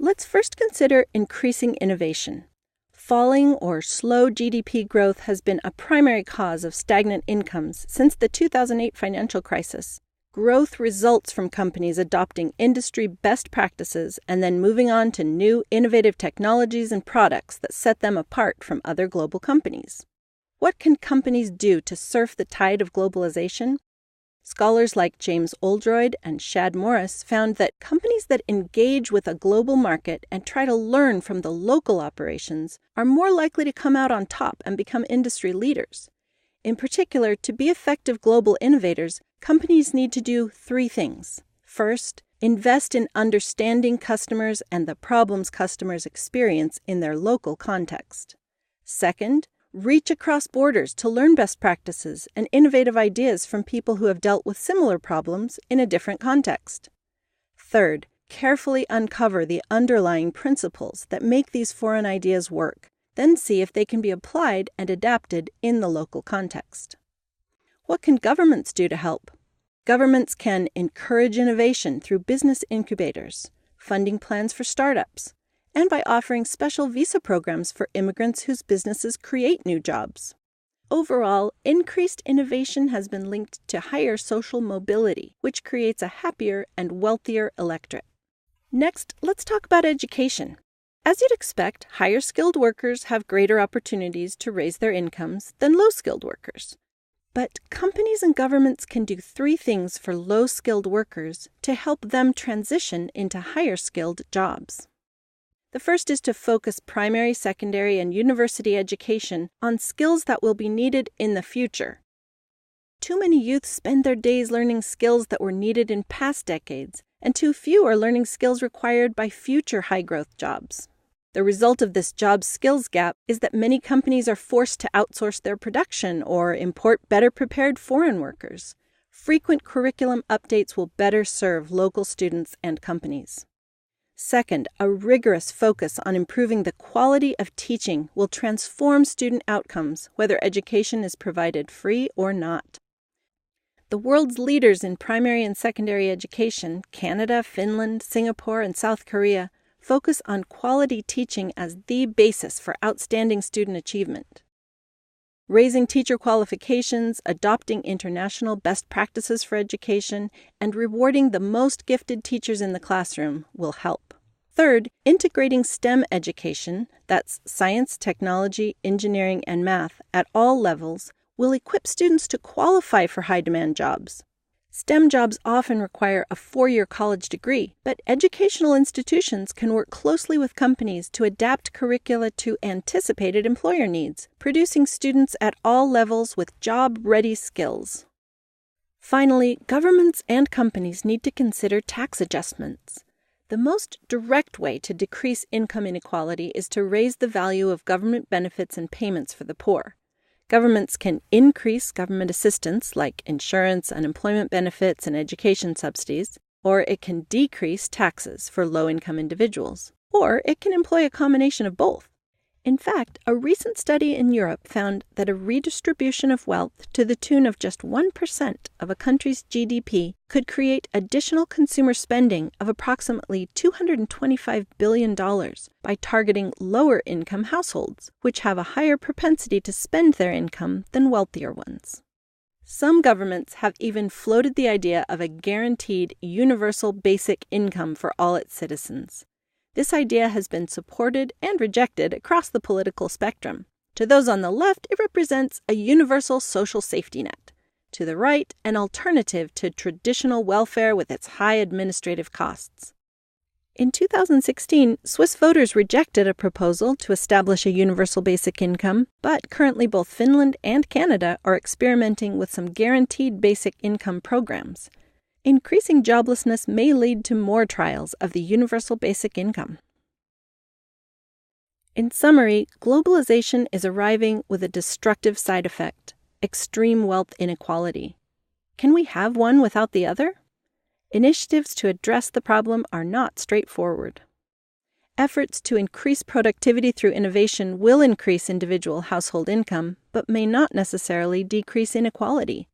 Let's first consider increasing innovation. Falling or slow GDP growth has been a primary cause of stagnant incomes since the 2008 financial crisis. Growth results from companies adopting industry best practices and then moving on to new innovative technologies and products that set them apart from other global companies. What can companies do to surf the tide of globalization? Scholars like James Oldroyd and Shad Morris found that companies that engage with a global market and try to learn from the local operations are more likely to come out on top and become industry leaders. In particular, to be effective global innovators, companies need to do three things. First, invest in understanding customers and the problems customers experience in their local context. Second, reach across borders to learn best practices and innovative ideas from people who have dealt with similar problems in a different context. Third, carefully uncover the underlying principles that make these foreign ideas work. Then see if they can be applied and adapted in the local context. What can governments do to help? Governments can encourage innovation through business incubators, funding plans for startups, and by offering special visa programs for immigrants whose businesses create new jobs. Overall, increased innovation has been linked to higher social mobility, which creates a happier and wealthier electorate. Next, let's talk about education. As you'd expect, higher-skilled workers have greater opportunities to raise their incomes than low-skilled workers. But companies and governments can do three things for low-skilled workers to help them transition into higher-skilled jobs. The first is to focus primary, secondary, and university education on skills that will be needed in the future. Too many youth spend their days learning skills that were needed in past decades, and too few are learning skills required by future high-growth jobs. The result of this job skills gap is that many companies are forced to outsource their production or import better-prepared foreign workers. Frequent curriculum updates will better serve local students and companies. Second, a rigorous focus on improving the quality of teaching will transform student outcomes, whether education is provided free or not. The world's leaders in primary and secondary education, Canada, Finland, Singapore, and South Korea, focus on quality teaching as the basis for outstanding student achievement. Raising teacher qualifications, adopting international best practices for education, and rewarding the most gifted teachers in the classroom will help. Third, integrating STEM education, that's science, technology, engineering, and math, at all levels, will equip students to qualify for high-demand jobs. STEM jobs often require a 4-year college degree, but educational institutions can work closely with companies to adapt curricula to anticipated employer needs, producing students at all levels with job-ready skills. Finally, governments and companies need to consider tax adjustments. The most direct way to decrease income inequality is to raise the value of government benefits and payments for the poor. Governments can increase government assistance like insurance, unemployment benefits, and education subsidies, or it can decrease taxes for low-income individuals, or it can employ a combination of both. In fact, a recent study in Europe found that a redistribution of wealth to the tune of just 1% of a country's GDP could create additional consumer spending of approximately $225 billion by targeting lower-income households, which have a higher propensity to spend their income than wealthier ones. Some governments have even floated the idea of a guaranteed universal basic income for all its citizens. This idea has been supported and rejected across the political spectrum. To those on the left, it represents a universal social safety net. To the right, an alternative to traditional welfare with its high administrative costs. In 2016, Swiss voters rejected a proposal to establish a universal basic income, but currently both Finland and Canada are experimenting with some guaranteed basic income programs. Increasing joblessness may lead to more trials of the universal basic income. In summary, globalization is arriving with a destructive side effect: extreme wealth inequality. Can we have one without the other? Initiatives to address the problem are not straightforward. Efforts to increase productivity through innovation will increase individual household income, but may not necessarily decrease inequality.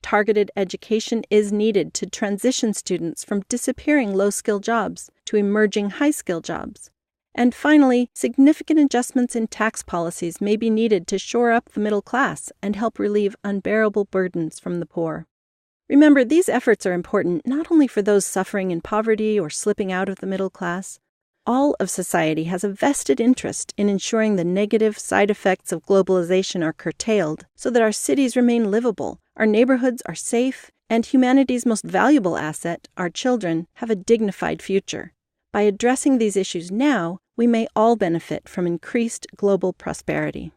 targeted education is needed to transition students from disappearing low-skill jobs to emerging high-skill jobs. And finally, significant adjustments in tax policies may be needed to shore up the middle class and help relieve unbearable burdens from the poor. Remember, these efforts are important not only for those suffering in poverty or slipping out of the middle class. All of society has a vested interest in ensuring the negative side effects of globalization are curtailed so that our cities remain livable, our neighborhoods are safe, and humanity's most valuable asset, our children, have a dignified future. By addressing these issues now, we may all benefit from increased global prosperity.